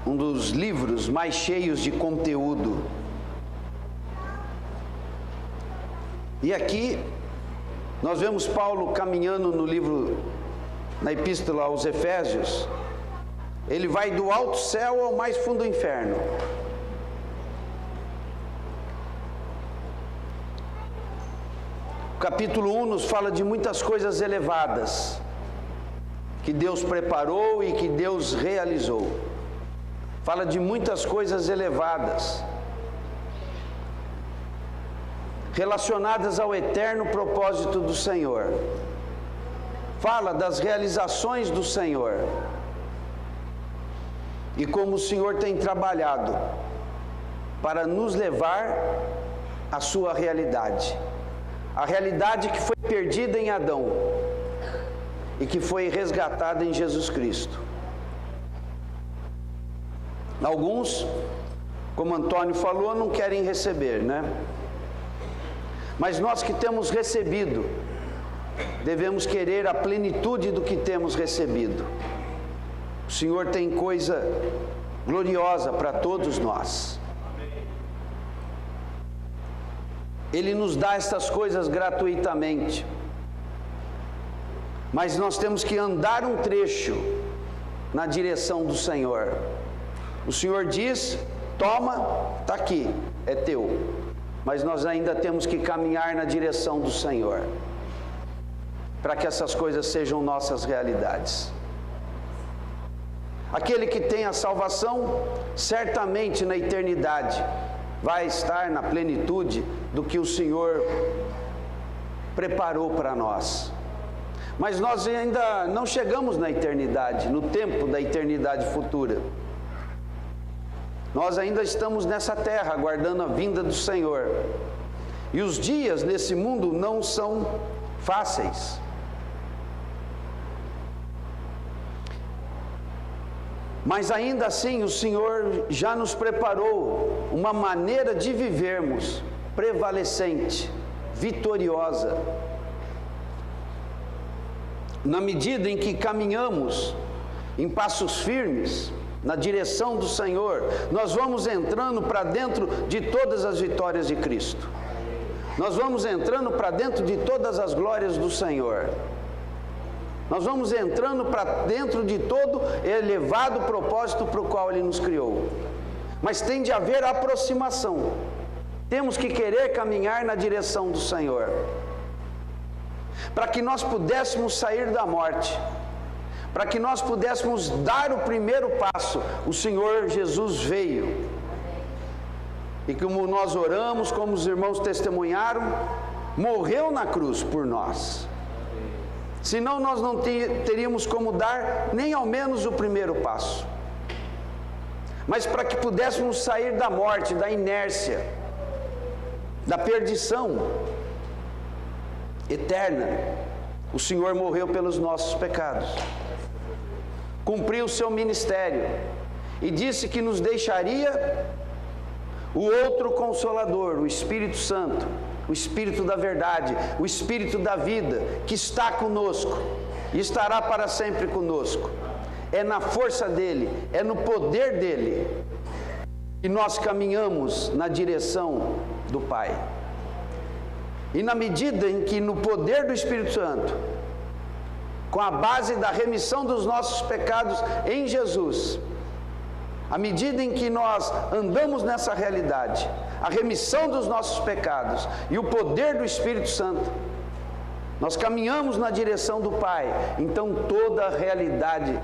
um dos livros mais cheios de conteúdo. E aqui nós vemos Paulo caminhando no livro, na epístola aos Efésios. Ele vai do alto céu ao mais fundo inferno. O capítulo 1 nos fala de muitas coisas elevadas que Deus preparou e que Deus realizou. Fala de muitas coisas elevadas relacionadas ao eterno propósito do Senhor. Fala das realizações do Senhor e como o Senhor tem trabalhado para nos levar à sua realidade. A realidade que foi perdida em Adão e que foi resgatada em Jesus Cristo. Alguns, como Antônio falou, não querem receber, né? Mas nós que temos recebido, devemos querer a plenitude do que temos recebido. O Senhor tem coisa gloriosa para todos nós. Ele nos dá estas coisas gratuitamente. Mas nós temos que andar um trecho na direção do Senhor. O Senhor diz: toma, está aqui, é teu. Mas nós ainda temos que caminhar na direção do Senhor, para que essas coisas sejam nossas realidades. Aquele que tem a salvação, certamente na eternidade, vai estar na plenitude do que o Senhor preparou para nós. Mas nós ainda não chegamos na eternidade, no tempo da eternidade futura. Nós ainda estamos nessa terra, aguardando a vinda do Senhor. E os dias nesse mundo não são fáceis. Mas ainda assim o Senhor já nos preparou uma maneira de vivermos prevalecente, vitoriosa. Na medida em que caminhamos em passos firmes na direção do Senhor, nós vamos entrando para dentro de todas as vitórias de Cristo. Nós vamos entrando para dentro de todas as glórias do Senhor. Nós vamos entrando para dentro de todo elevado propósito para o qual Ele nos criou. Mas tem de haver aproximação. Temos que querer caminhar na direção do Senhor, para que nós pudéssemos sair da morte, para que nós pudéssemos dar o primeiro passo. O Senhor Jesus veio, e como nós oramos, como os irmãos testemunharam, morreu na cruz por nós. Senão nós não teríamos como dar nem ao menos o primeiro passo. Mas para que pudéssemos sair da morte, da inércia, da perdição eterna, o Senhor morreu pelos nossos pecados, cumpriu o seu ministério e disse que nos deixaria o outro Consolador, o Espírito Santo, o Espírito da verdade, o Espírito da vida, que está conosco e estará para sempre conosco. É na força dele, é no poder dele que nós caminhamos na direção do Pai. E na medida em que no poder do Espírito Santo, com a base da remissão dos nossos pecados em Jesus, à medida em que nós andamos nessa realidade, a remissão dos nossos pecados e o poder do Espírito Santo, nós caminhamos na direção do Pai. Então toda a realidade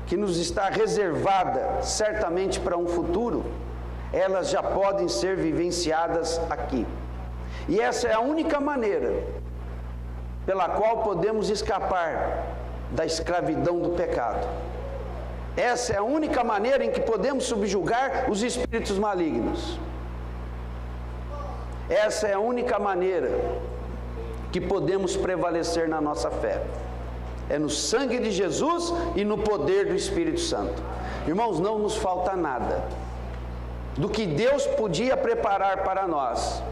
que nos está reservada certamente para um futuro, elas já podem ser vivenciadas aqui. E essa é a única maneira pela qual podemos escapar da escravidão do pecado. Essa é a única maneira em que podemos subjugar os espíritos malignos. Essa é a única maneira que podemos prevalecer na nossa fé. É no sangue de Jesus e no poder do Espírito Santo. Irmãos, não nos falta nada do que Deus podia preparar para nós,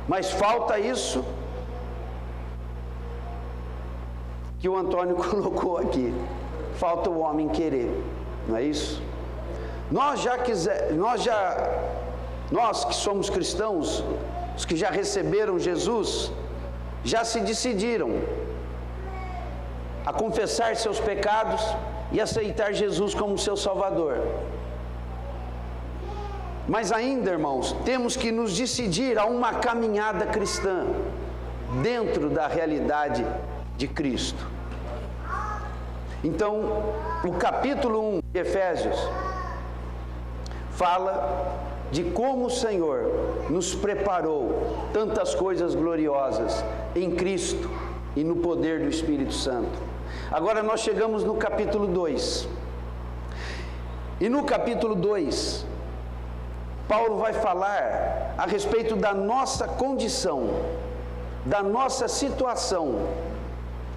mas falta isso que o Antônio colocou aqui. Falta o homem querer, não é isso? Nós que somos cristãos, os que já receberam Jesus, já se decidiram a confessar seus pecados e aceitar Jesus como seu Salvador. Mas ainda, irmãos, temos que nos decidir a uma caminhada cristã dentro da realidade de Cristo. Então, o capítulo 1 de Efésios fala de como o Senhor nos preparou tantas coisas gloriosas em Cristo e no poder do Espírito Santo. Agora nós chegamos no capítulo 2. E no capítulo 2, Paulo vai falar a respeito da nossa condição, da nossa situação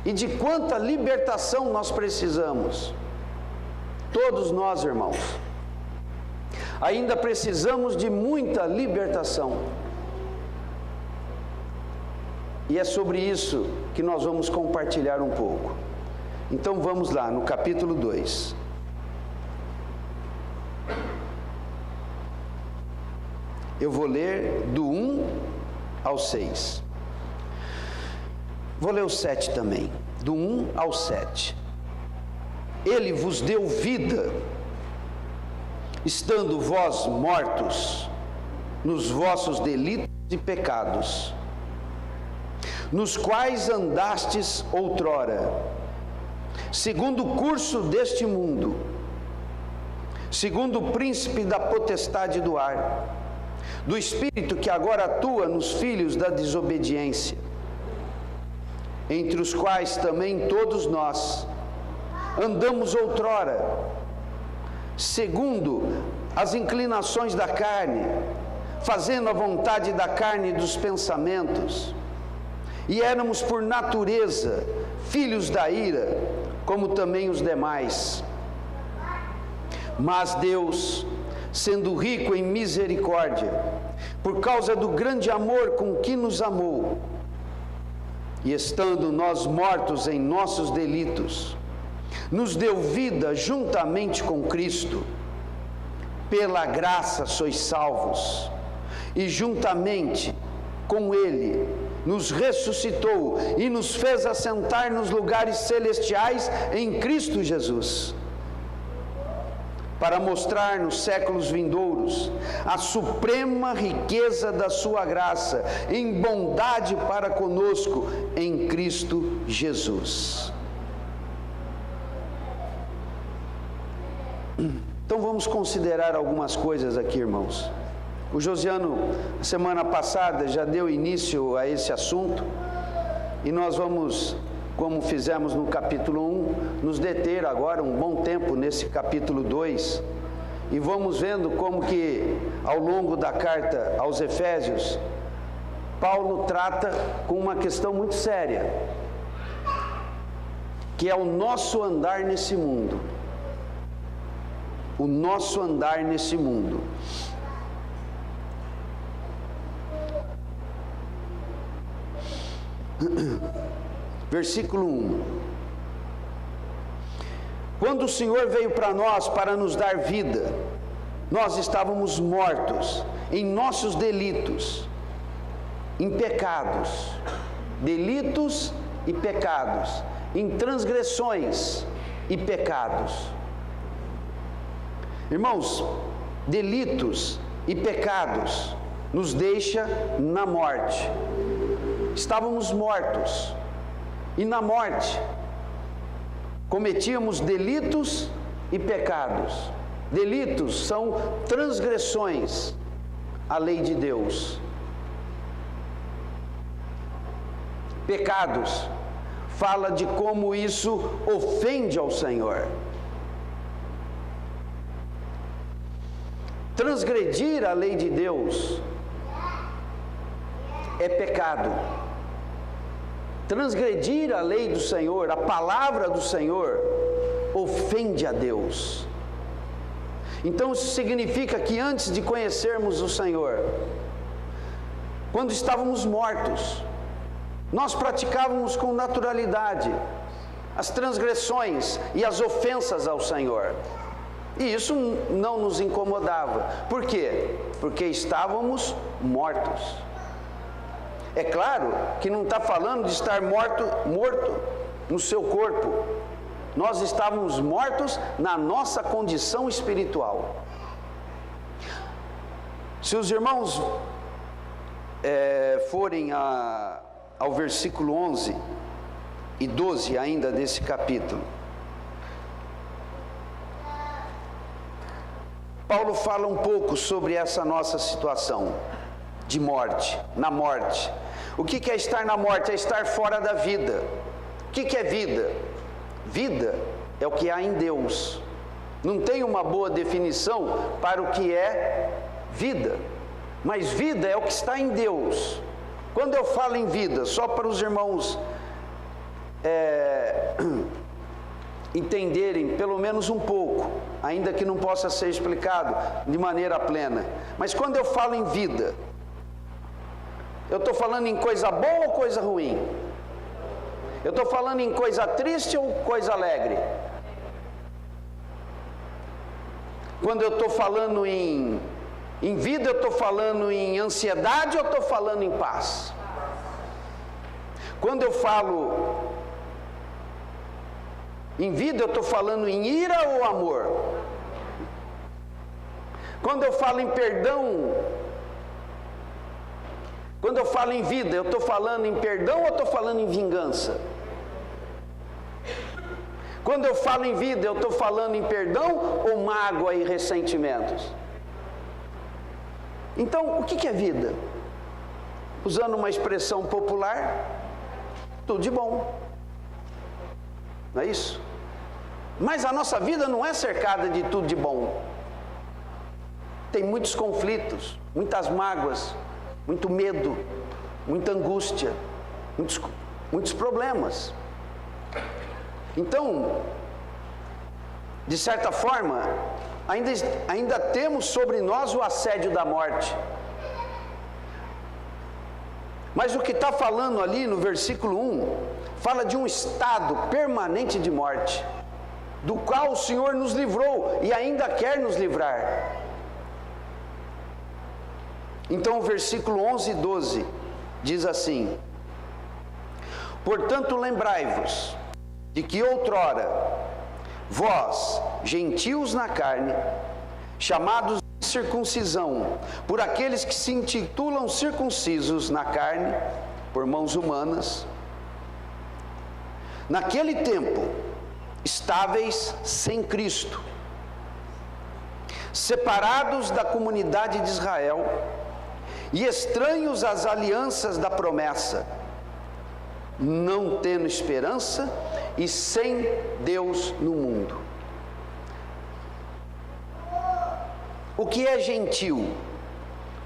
e de quanta libertação nós precisamos. Todos nós, irmãos, ainda precisamos de muita libertação. E é sobre isso que nós vamos compartilhar um pouco. Então vamos lá, no capítulo 2. Eu vou ler do 1 ao 6. Vou ler o 7 também, do 1 ao 7. Ele vos deu vida, estando vós mortos nos vossos delitos e pecados, nos quais andastes outrora, segundo o curso deste mundo, segundo o príncipe da potestade do ar, do espírito que agora atua nos filhos da desobediência, entre os quais também todos nós andamos outrora, segundo as inclinações da carne, fazendo a vontade da carne e dos pensamentos, e éramos por natureza filhos da ira, como também os demais. Mas Deus, sendo rico em misericórdia, por causa do grande amor com que nos amou, e estando nós mortos em nossos delitos, nos deu vida juntamente com Cristo. Pela graça sois salvos, e juntamente com Ele nos ressuscitou e nos fez assentar nos lugares celestiais em Cristo Jesus, para mostrar nos séculos vindouros a suprema riqueza da sua graça, em bondade para conosco em Cristo Jesus. Então vamos considerar algumas coisas aqui, irmãos. O Josiano, semana passada, já deu início a esse assunto, e nós vamos, como fizemos no capítulo 1, nos deter agora um bom tempo nesse capítulo 2, e vamos vendo como que ao longo da carta aos Efésios, Paulo trata com uma questão muito séria, que é o nosso andar nesse mundo. O nosso andar nesse mundo. Versículo 1. Quando o Senhor veio para nós para nos dar vida, nós estávamos mortos em nossos delitos, em pecados, delitos e pecados, em transgressões e pecados. Irmãos, delitos e pecados nos deixa na morte. Estávamos mortos, e na morte cometíamos delitos e pecados. Delitos são transgressões à lei de Deus. Pecados fala de como isso ofende ao Senhor. Transgredir a lei de Deus é pecado. Transgredir a lei do Senhor, a palavra do Senhor, ofende a Deus. Então isso significa que antes de conhecermos o Senhor, quando estávamos mortos, nós praticávamos com naturalidade as transgressões e as ofensas ao Senhor. E isso não nos incomodava. Por quê? Porque estávamos mortos. É claro que não está falando de estar morto no seu corpo. Nós estávamos mortos na nossa condição espiritual. Se os irmãos forem ao versículo 11 e 12 ainda desse capítulo, Paulo fala um pouco sobre essa nossa situação de morte, na morte. O que é estar na morte? É estar fora da vida. O que é vida? Vida é o que há em Deus. Não tem uma boa definição para o que é vida, mas vida é o que está em Deus. Quando eu falo em vida, só para os irmãos entenderem pelo menos um pouco, ainda que não possa ser explicado de maneira plena, mas quando eu falo em vida, eu estou falando em coisa boa ou coisa ruim? Eu estou falando em coisa triste ou coisa alegre? Quando eu estou falando em vida, eu estou falando em ansiedade ou estou falando em paz? Quando eu falo em vida, eu estou falando em ira ou amor? Quando eu falo em perdão, quando eu falo em vida, eu estou falando em perdão ou estou falando em vingança? Quando eu falo em vida, eu estou falando em perdão ou mágoa e ressentimentos? Então, o que é vida? Usando uma expressão popular, tudo de bom. Não é isso? Mas a nossa vida não é cercada de tudo de bom. Tem muitos conflitos, muitas mágoas, muito medo, muita angústia, muitos problemas. Então, de certa forma, ainda temos sobre nós o assédio da morte. Mas o que está falando ali no versículo 1, fala de um estado permanente de morte, do qual o Senhor nos livrou e ainda quer nos livrar. Então o versículo 11 e 12 diz assim: portanto lembrai-vos de que outrora vós, gentios na carne, chamados de circuncisão, por aqueles que se intitulam circuncisos na carne, por mãos humanas, naquele tempo estáveis sem Cristo, separados da comunidade de Israel e estranhos às alianças da promessa, não tendo esperança e sem Deus no mundo. O que é gentil?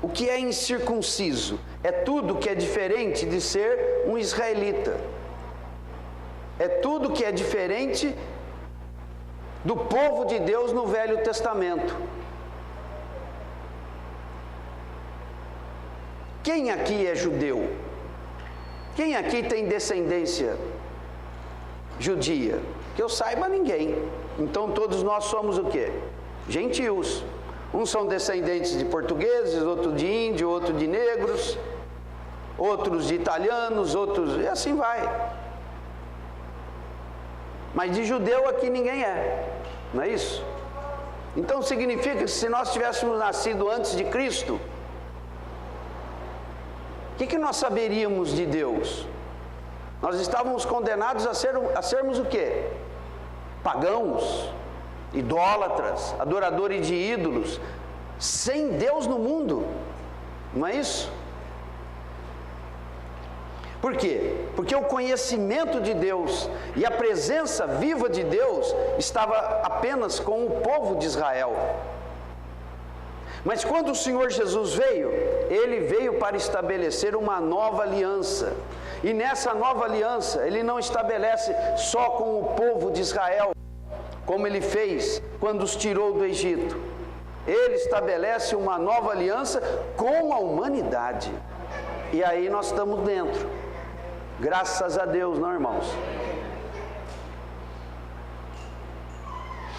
O que é incircunciso? É tudo que é diferente de ser um israelita. É tudo que é diferente do povo de Deus no Velho Testamento. Quem aqui é judeu? Quem aqui tem descendência judia? Que eu saiba, ninguém. Então todos nós somos o quê? Gentios. Uns são descendentes de portugueses, outros de índio, outros de negros, outros de italianos, outros... e assim vai. Mas de judeu aqui ninguém é, não é isso? Então significa que se nós tivéssemos nascido antes de Cristo, o que nós saberíamos de Deus? Nós estávamos condenados a sermos o quê? Pagãos, idólatras, adoradores de ídolos, sem Deus no mundo, não é isso? Por quê? Porque o conhecimento de Deus e a presença viva de Deus estava apenas com o povo de Israel. Mas quando o Senhor Jesus veio, Ele veio para estabelecer uma nova aliança. E nessa nova aliança, Ele não estabelece só com o povo de Israel, como Ele fez quando os tirou do Egito. Ele estabelece uma nova aliança com a humanidade. E aí nós estamos dentro. Graças a Deus, não, irmãos?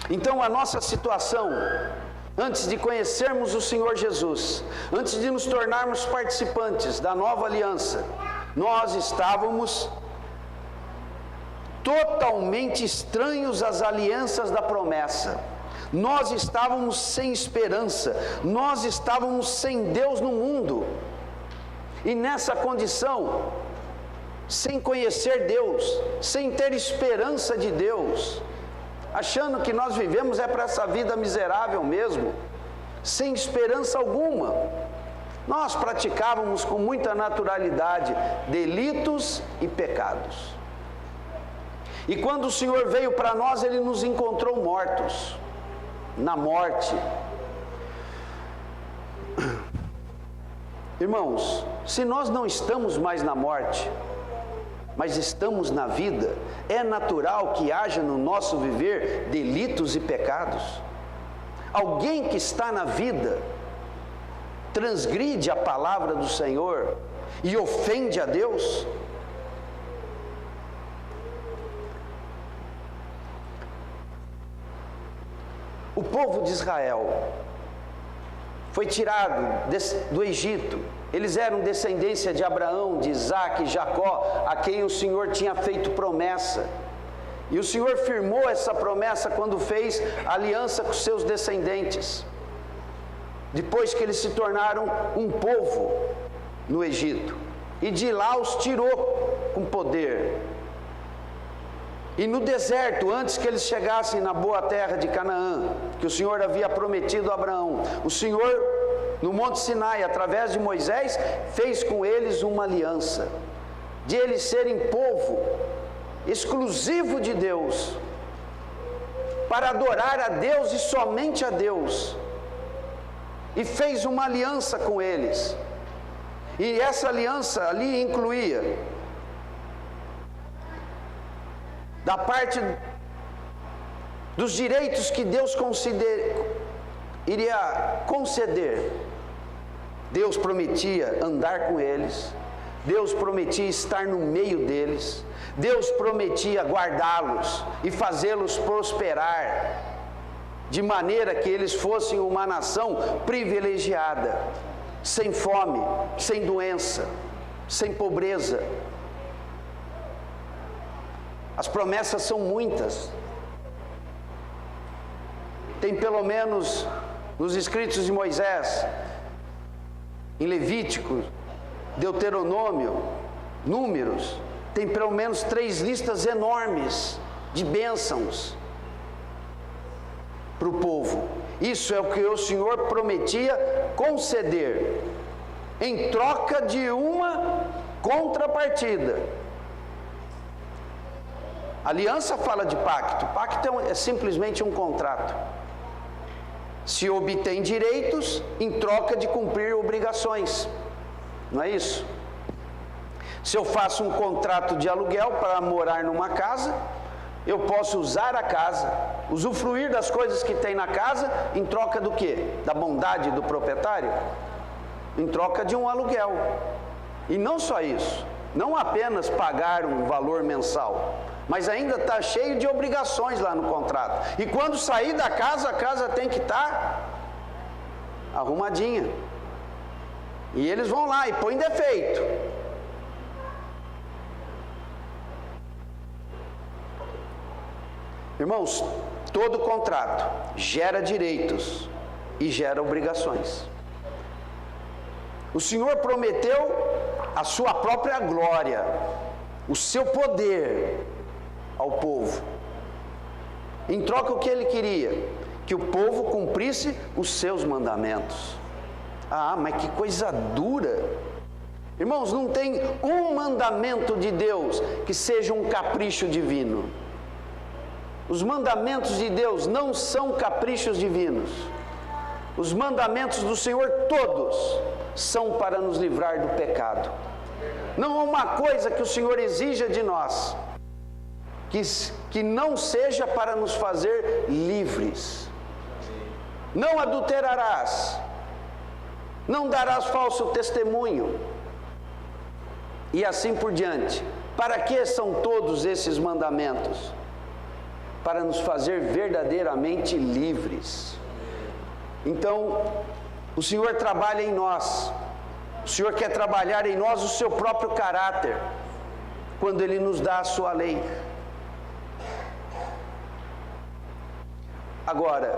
Então a nossa situação, antes de conhecermos o Senhor Jesus, antes de nos tornarmos participantes da nova aliança, nós estávamos totalmente estranhos às alianças da promessa. Nós estávamos sem esperança, nós estávamos sem Deus no mundo. E nessa condição, sem conhecer Deus, sem ter esperança de Deus, achando que nós vivemos para essa vida miserável mesmo, sem esperança alguma, nós praticávamos com muita naturalidade delitos e pecados. E quando o Senhor veio para nós, Ele nos encontrou mortos, na morte. Irmãos, se nós não estamos mais na morte, mas estamos na vida, é natural que haja no nosso viver delitos e pecados. Alguém que está na vida, transgride a palavra do Senhor e ofende a Deus. O povo de Israel foi tirado do Egito. Eles eram descendência de Abraão, de Isaac e Jacó, a quem o Senhor tinha feito promessa. E o Senhor firmou essa promessa quando fez aliança com seus descendentes, depois que eles se tornaram um povo no Egito. E de lá os tirou com poder. E no deserto, antes que eles chegassem na boa terra de Canaã, que o Senhor havia prometido a Abraão, o Senhor, no Monte Sinai, através de Moisés, fez com eles uma aliança, de eles serem povo exclusivo de Deus, para adorar a Deus e somente a Deus, e fez uma aliança com eles. E essa aliança ali incluía, da parte dos direitos que Deus iria conceder, Deus prometia andar com eles, Deus prometia estar no meio deles, Deus prometia guardá-los e fazê-los prosperar, de maneira que eles fossem uma nação privilegiada, sem fome, sem doença, sem pobreza. As promessas são muitas. Tem pelo menos nos escritos de Moisés, em Levítico, Deuteronômio, Números, tem pelo menos 3 listas enormes de bênçãos para o povo. Isso é o que o Senhor prometia conceder, em troca de uma contrapartida. Aliança fala de pacto. Pacto é simplesmente um contrato. Se obtém direitos em troca de cumprir obrigações. Não é isso? Se eu faço um contrato de aluguel para morar numa casa, eu posso usar a casa, usufruir das coisas que tem na casa, em troca do quê? Da bondade do proprietário? Em troca de um aluguel. E não só isso, não apenas pagar um valor mensal, mas ainda está cheio de obrigações lá no contrato. E quando sair da casa, a casa tem que estar arrumadinha. E eles vão lá e põem defeito. Irmãos, todo contrato gera direitos e gera obrigações. O Senhor prometeu a sua própria glória, o seu poder ao povo. Em troca, o que ele queria? Que o povo cumprisse os seus mandamentos. Ah, mas que coisa dura! Irmãos, não tem um mandamento de Deus que seja um capricho divino. Os mandamentos de Deus não são caprichos divinos. Os mandamentos do Senhor todos são para nos livrar do pecado. Não há uma coisa que o Senhor exija de nós que não seja para nos fazer livres. Não adulterarás, não darás falso testemunho, e assim por diante. Para que são todos esses mandamentos? para nos fazer verdadeiramente livres. Então, o Senhor trabalha em nós. O Senhor quer trabalhar em nós o seu próprio caráter, quando Ele nos dá a sua lei. Agora,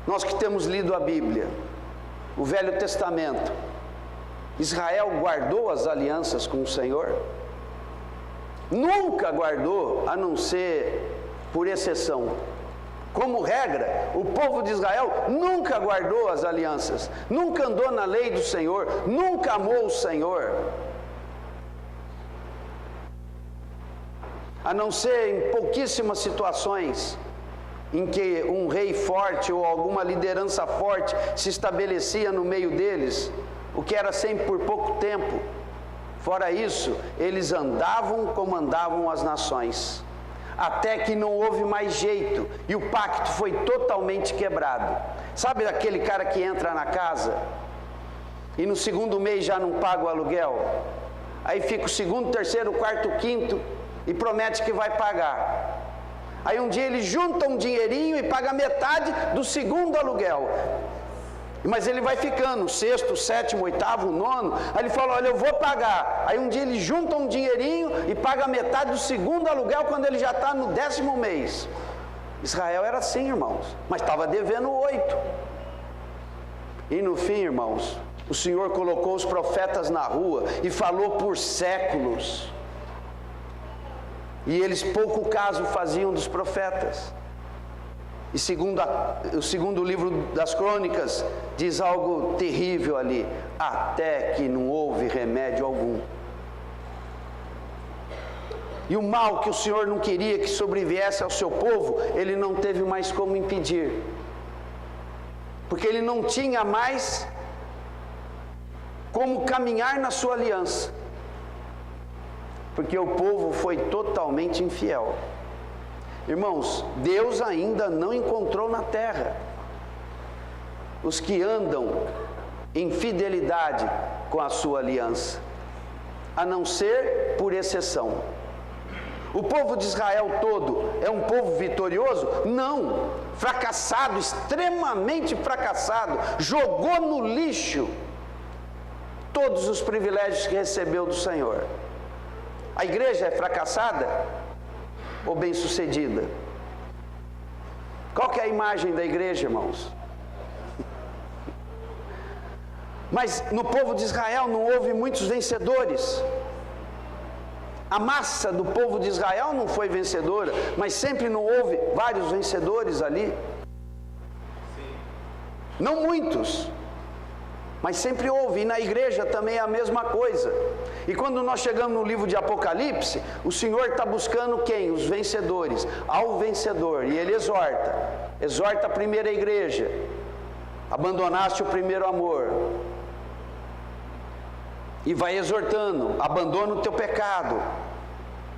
nós que temos lido a Bíblia, o Velho Testamento, Israel guardou as alianças com o Senhor? Nunca guardou, a não ser por exceção. Como regra, o povo de Israel nunca guardou as alianças, nunca andou na lei do Senhor, nunca amou o Senhor. A não ser em pouquíssimas situações em que um rei forte ou alguma liderança forte se estabelecia no meio deles, o que era sempre por pouco tempo. Fora isso, eles andavam como andavam as nações, até que não houve mais jeito e o pacto foi totalmente quebrado. Sabe aquele cara que entra na casa e no segundo mês já não paga o aluguel? Aí fica o segundo, terceiro, quarto, quinto e promete que vai pagar. Aí um dia ele junta um dinheirinho e paga metade do segundo aluguel. Mas ele vai ficando, sexto, sétimo, oitavo, nono. Aí ele fala, olha, eu vou pagar. Aí um dia ele junta um dinheirinho e paga metade do segundo aluguel quando ele já está no 10º mês. Israel era assim, irmãos, mas estava devendo 8. E no fim, irmãos, o Senhor colocou os profetas na rua e falou por séculos. E eles pouco caso faziam dos profetas. E o segundo livro das Crônicas diz algo terrível ali, até que não houve remédio algum. E o mal que o Senhor não queria que sobreviesse ao seu povo, Ele não teve mais como impedir. Porque Ele não tinha mais como caminhar na sua aliança. Porque o povo foi totalmente infiel. Irmãos, Deus ainda não encontrou na terra os que andam em fidelidade com a sua aliança, a não ser por exceção. O povo de Israel todo é um povo vitorioso? Não, fracassado, extremamente fracassado, jogou no lixo todos os privilégios que recebeu do Senhor. A igreja é fracassada ou bem-sucedida? Qual que é a imagem da igreja, irmãos? Mas no povo de Israel não houve muitos vencedores. A massa do povo de Israel não foi vencedora, mas sempre não houve vários vencedores ali. Não muitos, mas sempre houve. E na igreja também é a mesma coisa. E quando nós chegamos no livro de Apocalipse, o Senhor está buscando quem? Os vencedores, ao vencedor. E Ele exorta a primeira igreja: abandonaste o primeiro amor. E vai exortando: abandona o teu pecado.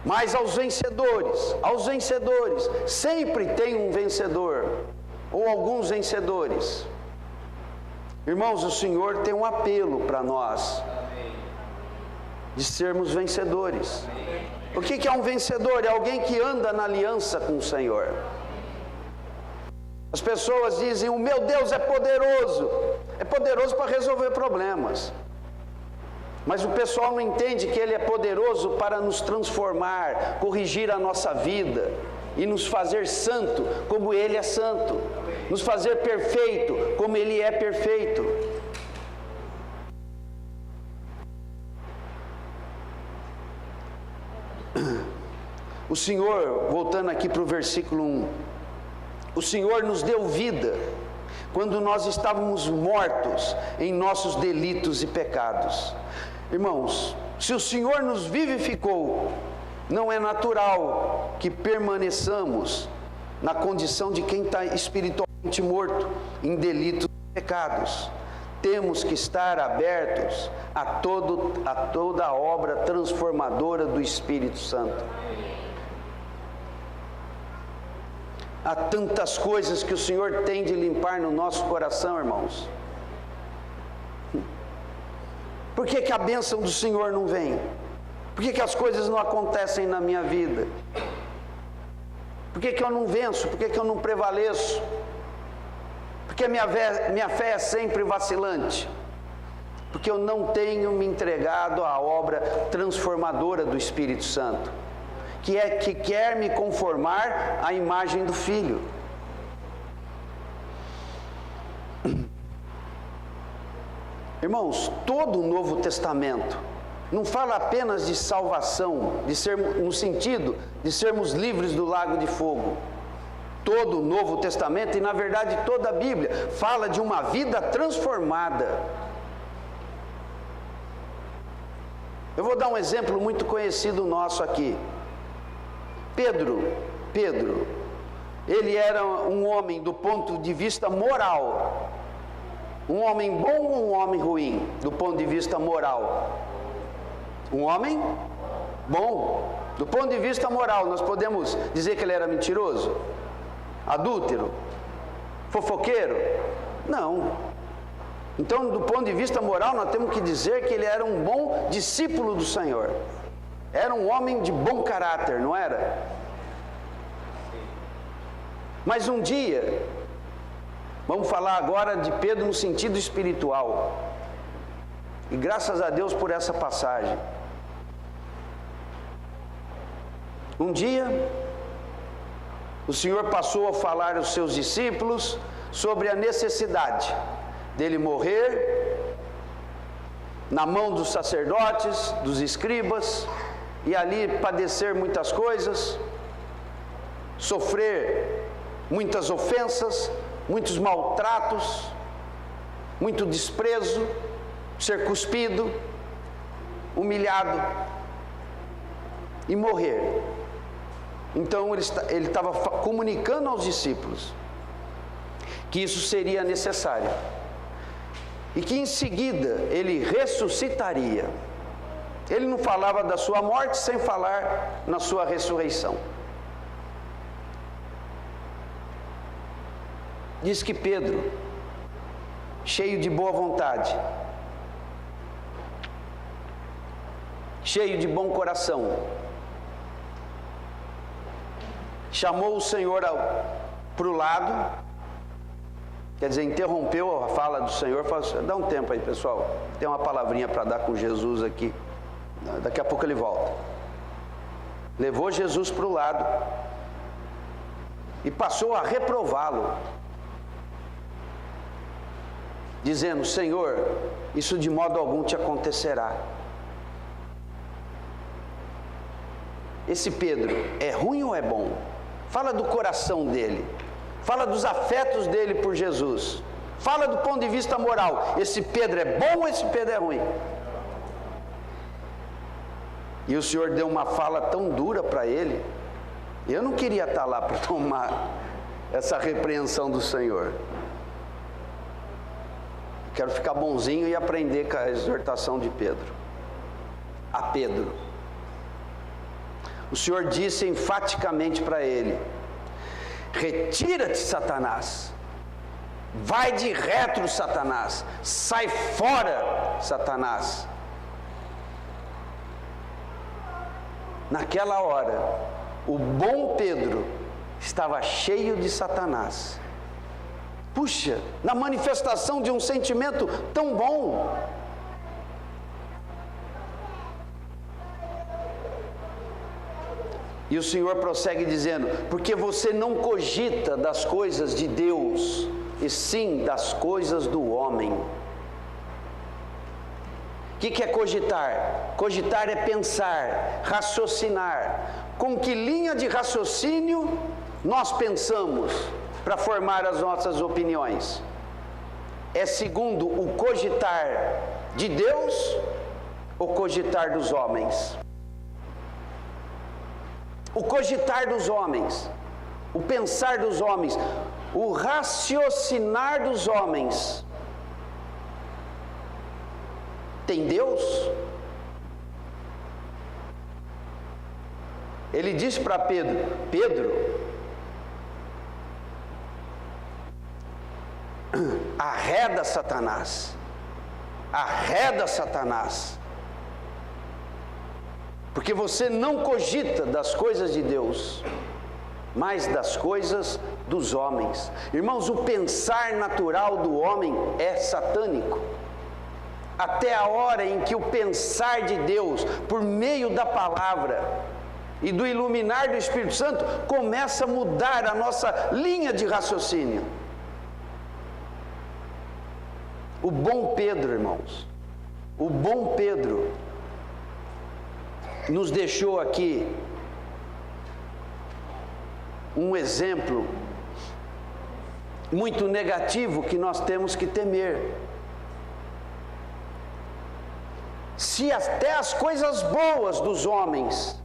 Mas aos vencedores, sempre tem um vencedor, ou alguns vencedores. Irmãos, o Senhor tem um apelo para nós, de sermos vencedores. O que é um vencedor? É alguém que anda na aliança com o Senhor. As pessoas dizem: o meu Deus é poderoso para resolver problemas. Mas o pessoal não entende que Ele é poderoso para nos transformar, corrigir a nossa vida e nos fazer santo como Ele é santo, nos fazer perfeito como Ele é perfeito. O Senhor, voltando aqui para o versículo 1, o Senhor nos deu vida quando nós estávamos mortos em nossos delitos e pecados. Irmãos, se o Senhor nos vivificou, não é natural que permaneçamos na condição de quem está espiritualmente morto, em delitos e pecados. Temos que estar abertos a toda a obra transformadora do Espírito Santo. Há tantas coisas que o Senhor tem de limpar no nosso coração, irmãos. Por que a bênção do Senhor não vem? Por que as coisas não acontecem na minha vida? Por que eu não venço? Por que eu não prevaleço? Porque a minha fé é sempre vacilante. Porque eu não tenho me entregado à obra transformadora do Espírito Santo, que quer me conformar à imagem do Filho. Irmãos, todo o Novo Testamento não fala apenas de salvação, no sentido de sermos livres do lago de fogo. Todo o Novo Testamento, e na verdade toda a Bíblia, fala de uma vida transformada. Eu vou dar um exemplo muito conhecido nosso aqui. Pedro, ele era um homem do ponto de vista moral. Um homem bom ou um homem ruim, do ponto de vista moral? Um homem bom. Do ponto de vista moral, nós podemos dizer que ele era mentiroso? Adúltero? Fofoqueiro? Não. Então, do ponto de vista moral, nós temos que dizer que ele era um bom discípulo do Senhor. Era um homem de bom caráter, não era? Mas um dia, vamos falar agora de Pedro no sentido espiritual. E graças a Deus por essa passagem. Um dia, o Senhor passou a falar aos seus discípulos sobre a necessidade dele morrer na mão dos sacerdotes, dos escribas, e ali padecer muitas coisas, sofrer muitas ofensas, muitos maltratos, muito desprezo, ser cuspido, humilhado e morrer. Então ele estava comunicando aos discípulos que isso seria necessário e que em seguida ele ressuscitaria. Ele não falava da sua morte sem falar na sua ressurreição. Diz que Pedro, cheio de boa vontade, cheio de bom coração, chamou o Senhor para o lado, quer dizer, interrompeu a fala do Senhor, falou assim: dá um tempo aí, pessoal, tem uma palavrinha para dar com Jesus aqui, daqui a pouco ele volta. Levou Jesus para o lado e passou a reprová-lo, dizendo: Senhor, isso de modo algum te acontecerá. Esse Pedro é ruim ou é bom? Fala do coração dele, fala dos afetos dele por Jesus, fala do ponto de vista moral. Esse Pedro é bom ou esse Pedro é ruim? E o Senhor deu uma fala tão dura para ele. Eu não queria estar lá para tomar essa repreensão do Senhor. Quero ficar bonzinho e aprender com a exortação de Pedro. A Pedro. O Senhor disse enfaticamente para ele: retira-te, Satanás. Vai de retro, Satanás. Sai fora, Satanás. Naquela hora, o bom Pedro estava cheio de Satanás. Puxa, na manifestação de um sentimento tão bom. E o Senhor prossegue dizendo: porque você não cogita das coisas de Deus, e sim das coisas do homem. O que é cogitar? Cogitar é pensar, raciocinar. Com que linha de raciocínio nós pensamos para formar as nossas opiniões? É segundo o cogitar de Deus ou cogitar dos homens? O cogitar dos homens, o pensar dos homens, o raciocinar dos homens, tem Deus? Ele disse para Pedro: Pedro, arreda Satanás, arreda Satanás, porque você não cogita das coisas de Deus, mas das coisas dos homens. Irmãos, o pensar natural do homem é satânico. Até a hora em que o pensar de Deus, por meio da palavra e do iluminar do Espírito Santo, começa a mudar a nossa linha de raciocínio. O bom Pedro, irmãos, o bom Pedro nos deixou aqui um exemplo muito negativo que nós temos que temer. Se até as coisas boas dos homens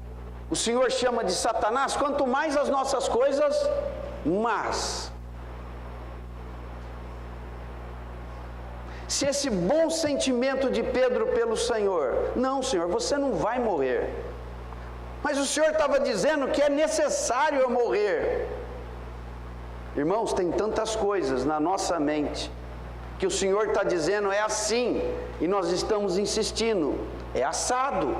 o Senhor chama de Satanás, quanto mais as nossas coisas más. Se esse bom sentimento de Pedro pelo Senhor, não, Senhor, você não vai morrer, mas o Senhor estava dizendo que é necessário eu morrer. Irmãos, tem tantas coisas na nossa mente que o Senhor está dizendo é assim, e nós estamos insistindo, é assado.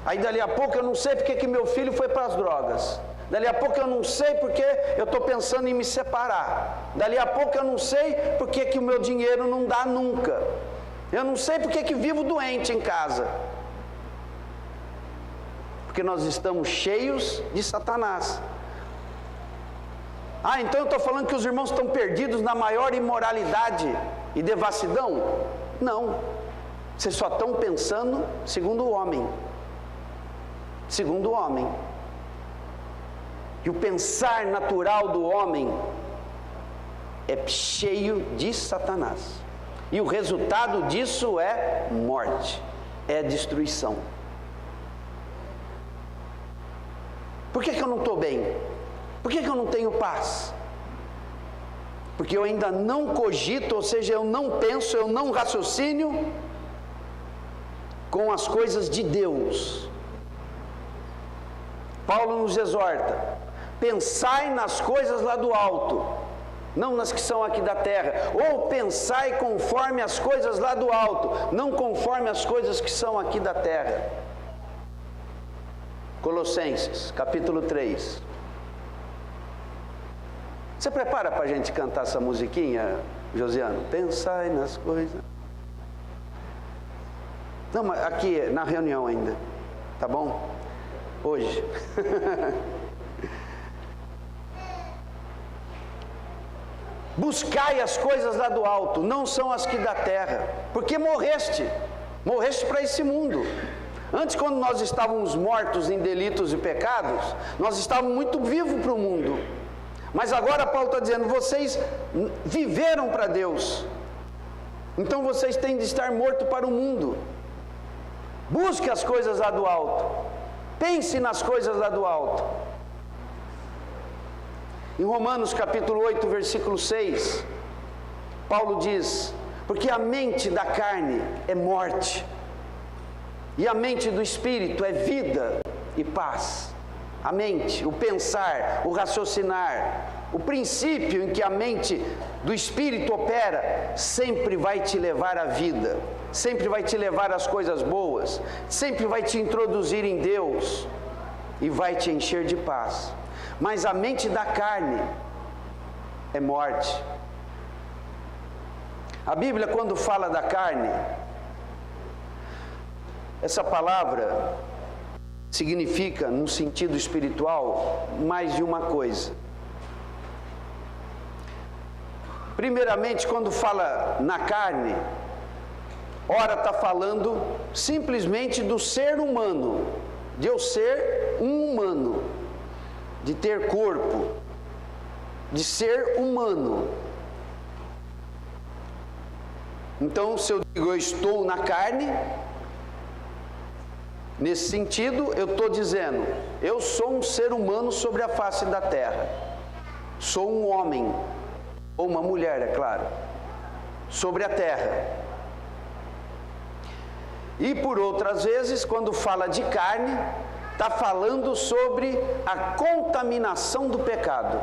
Aí dali a pouco eu não sei porque que meu filho foi para as drogas. Dali a pouco eu não sei porque eu estou pensando em me separar. Dali a pouco eu não sei porque que o meu dinheiro não dá nunca. Eu não sei porque que vivo doente em casa. Porque nós estamos cheios de Satanás. Ah, então eu estou falando que os irmãos estão perdidos na maior imoralidade e devassidão? Não. Vocês só estão pensando segundo o homem. Segundo o homem. E o pensar natural do homem é cheio de Satanás. E o resultado disso é morte, é destruição. Por que eu não estou bem? Por que eu não tenho paz? Porque eu ainda não cogito, ou seja, eu não penso, eu não raciocínio com as coisas de Deus. Paulo nos exorta: pensai nas coisas lá do alto, não nas que são aqui da terra. Ou pensai conforme as coisas lá do alto, não conforme as coisas que são aqui da terra. Colossenses, capítulo 3. Você prepara para a gente cantar essa musiquinha, Josiano? Pensai nas coisas. Não, mas aqui na reunião ainda, tá bom? Hoje. Buscai as coisas lá do alto, não são as que da terra, porque morreste para esse mundo. Antes, quando nós estávamos mortos em delitos e pecados, nós estávamos muito vivos para o mundo. Mas agora Paulo está dizendo, vocês viveram para Deus, então vocês têm de estar mortos para o mundo. Busque as coisas lá do alto, pense nas coisas lá do alto. Em Romanos capítulo 8, versículo 6, Paulo diz: porque a mente da carne é morte, e a mente do Espírito é vida e paz. A mente, o pensar, o raciocinar, o princípio em que a mente do Espírito opera, sempre vai te levar à vida, sempre vai te levar às coisas boas, sempre vai te introduzir em Deus e vai te encher de paz. Mas a mente da carne é morte. A Bíblia, quando fala da carne, essa palavra significa, no sentido espiritual, mais de uma coisa. Primeiramente, quando fala na carne, ora está falando simplesmente do ser humano, de eu ser um humano, de ter corpo, de ser humano. Então, se eu digo eu estou na carne, nesse sentido, eu estou dizendo, eu sou um ser humano sobre a face da terra. Sou um homem, ou uma mulher, é claro, sobre a terra. E por outras vezes, quando fala de carne, está falando sobre a contaminação do pecado.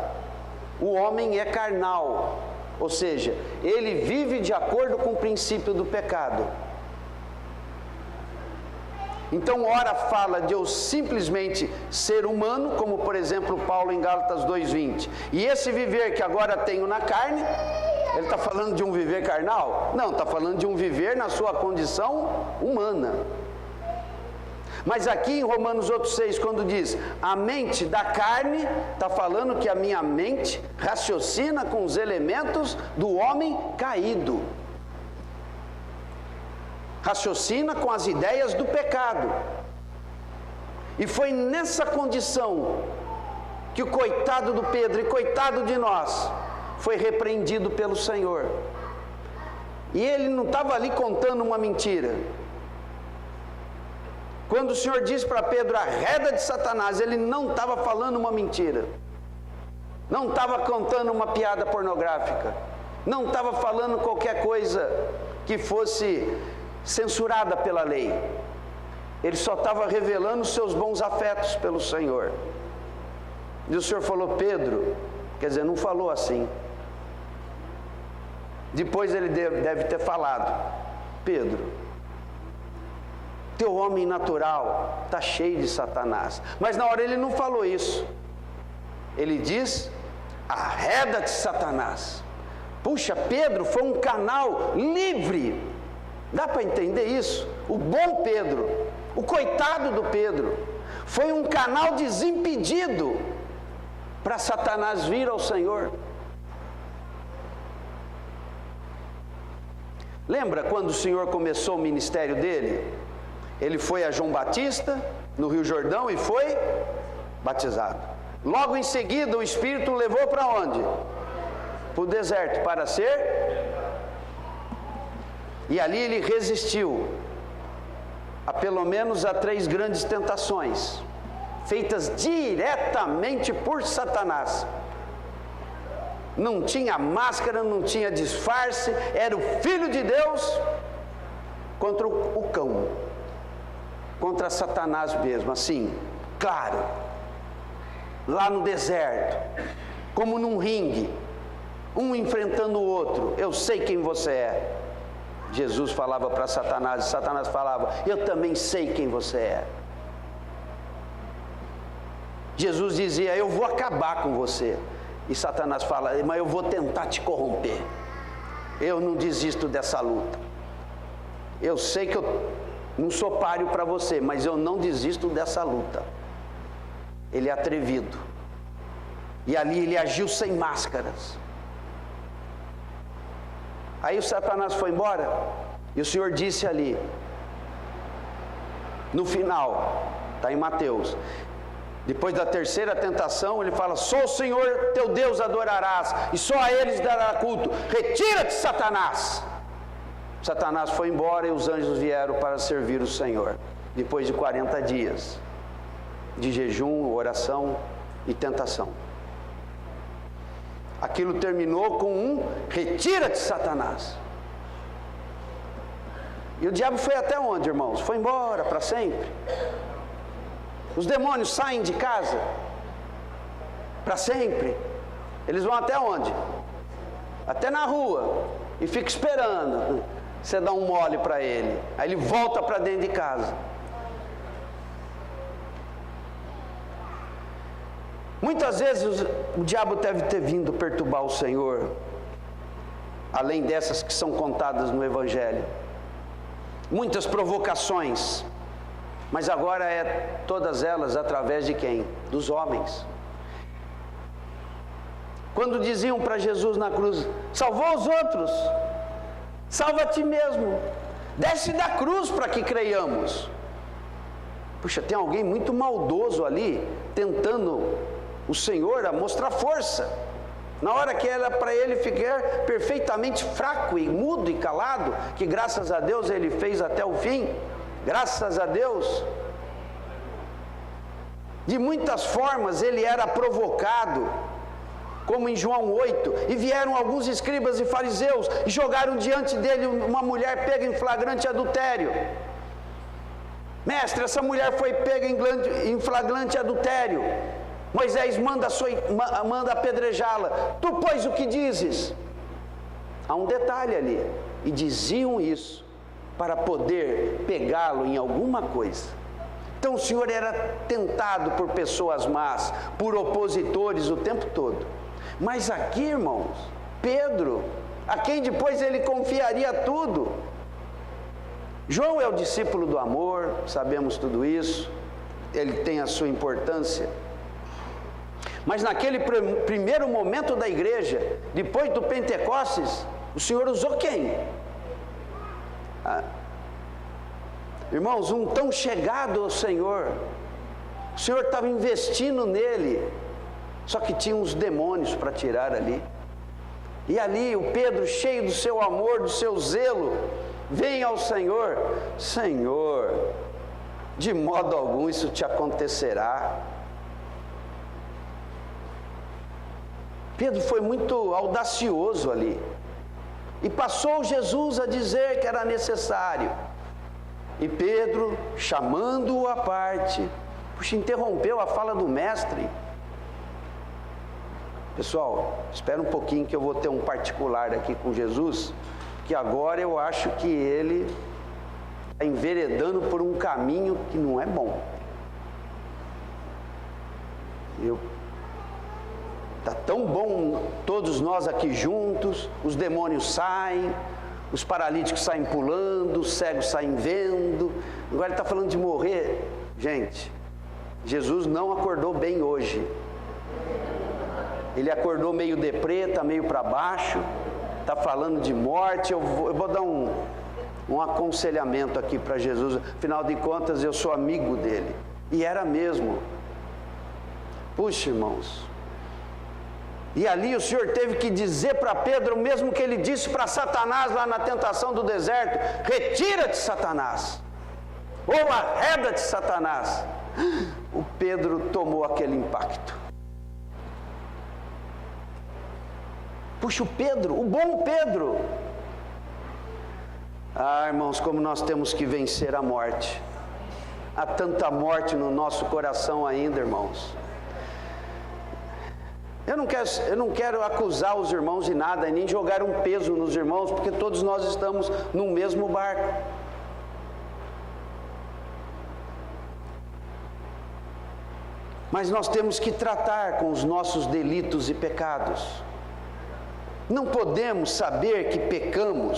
O homem é carnal, ou seja, ele vive de acordo com o princípio do pecado. Então, ora fala de eu simplesmente ser humano, como por exemplo Paulo em Gálatas 2:20. E esse viver que agora tenho na carne, ele está falando de um viver carnal? Não, está falando de um viver na sua condição humana. Mas aqui em Romanos 8:6, quando diz a mente da carne, está falando que a minha mente raciocina com os elementos do homem caído. Raciocina com as ideias do pecado. E foi nessa condição que o coitado do Pedro e coitado de nós foi repreendido pelo Senhor. E ele não estava ali contando uma mentira. Quando o Senhor disse para Pedro, arreda de Satanás, ele não estava falando uma mentira. Não estava contando uma piada pornográfica. Não estava falando qualquer coisa que fosse censurada pela lei. Ele só estava revelando os seus bons afetos pelo Senhor. E o Senhor falou, Pedro, quer dizer, não falou assim. Depois ele deve ter falado, Pedro, teu homem natural está cheio de Satanás. Mas na hora ele não falou isso. Ele diz, arreda de Satanás. Puxa, Pedro foi um canal livre. Dá para entender isso? O bom Pedro, o coitado do Pedro, foi um canal desimpedido para Satanás vir ao Senhor. Lembra quando o Senhor começou o ministério dele? Ele foi a João Batista, no Rio Jordão, e foi batizado. Logo em seguida, o Espírito o levou para onde? Para o deserto, para ser... E ali ele resistiu a pelo menos a 3 grandes tentações, feitas diretamente por Satanás. Não tinha máscara, não tinha disfarce, era o Filho de Deus contra o cão, contra Satanás mesmo, assim, claro, lá no deserto, como num ringue, um enfrentando o outro. Eu sei quem você é. Jesus falava para Satanás, e Satanás falava, eu também sei quem você é. Jesus dizia, eu vou acabar com você. E Satanás fala, mas eu vou tentar te corromper. Eu não desisto dessa luta. Eu sei que eu não sou páreo para você, mas eu não desisto dessa luta. Ele é atrevido. E ali ele agiu sem máscaras. Aí o Satanás foi embora, e o Senhor disse ali, no final, está em Mateus, depois da terceira tentação, ele fala, sou o Senhor teu Deus adorarás, e só a eles dará culto, retira-te Satanás. Satanás foi embora e os anjos vieram para servir o Senhor, depois de 40 dias, de jejum, oração e tentação. Aquilo terminou com um retira-te Satanás. E o diabo foi até onde, irmãos? Foi embora para sempre. Os demônios saem de casa para sempre. Eles vão até onde? Até na rua. E fica esperando você dar um mole para ele. Aí ele volta para dentro de casa. Muitas vezes o diabo deve ter vindo perturbar o Senhor, além dessas que são contadas no Evangelho. Muitas provocações, mas agora é todas elas através de quem? Dos homens. Quando diziam para Jesus na cruz, salvou os outros, salva a ti mesmo, desce da cruz para que creiamos. Puxa, tem alguém muito maldoso ali, tentando o Senhor a mostrar força, na hora que era para ele ficar perfeitamente fraco e mudo e calado, que graças a Deus ele fez até o fim, graças a Deus. De muitas formas ele era provocado, como em João 8, e vieram alguns escribas e fariseus, e jogaram diante dele uma mulher pega em flagrante adultério. Mestre, essa mulher foi pega em flagrante adultério. Moisés manda apedrejá-la. Tu, pois, o que dizes? Há um detalhe ali. E diziam isso para poder pegá-lo em alguma coisa. Então o Senhor era tentado por pessoas más, por opositores o tempo todo. Mas aqui, irmãos, Pedro, a quem depois ele confiaria tudo. João é o discípulo do amor, sabemos tudo isso, ele tem a sua importância. Mas naquele primeiro momento da igreja, depois do Pentecostes, o Senhor usou quem? Irmãos, um tão chegado ao Senhor, o Senhor estava investindo nele, só que tinha uns demônios para tirar ali. E ali o Pedro, cheio do seu amor, do seu zelo, vem ao Senhor: Senhor, de modo algum isso te acontecerá. Pedro foi muito audacioso ali, e passou Jesus a dizer que era necessário. E Pedro, chamando-o à parte, interrompeu a fala do mestre. Pessoal, espera um pouquinho que eu vou ter um particular aqui com Jesus, que agora eu acho que ele está enveredando por um caminho que não é bom. Está tão bom todos nós aqui juntos, os demônios saem, os paralíticos saem pulando, os cegos saem vendo. Agora ele está falando de morrer. Gente, Jesus não acordou bem hoje. Ele acordou meio deprê, está meio para baixo, está falando de morte. Eu vou dar um aconselhamento aqui para Jesus. Afinal de contas, eu sou amigo dele. E era mesmo. Puxa, irmãos. E ali o Senhor teve que dizer para Pedro o mesmo que ele disse para Satanás lá na tentação do deserto: retira-te, Satanás, ou arreda-te, Satanás. O Pedro tomou aquele impacto. Puxa, o Pedro, o bom Pedro. Irmãos, como nós temos que vencer a morte. Há tanta morte no nosso coração ainda, irmãos. Eu não quero acusar os irmãos de nada, nem jogar um peso nos irmãos, porque todos nós estamos no mesmo barco. Mas nós temos que tratar com os nossos delitos e pecados. Não podemos saber que pecamos,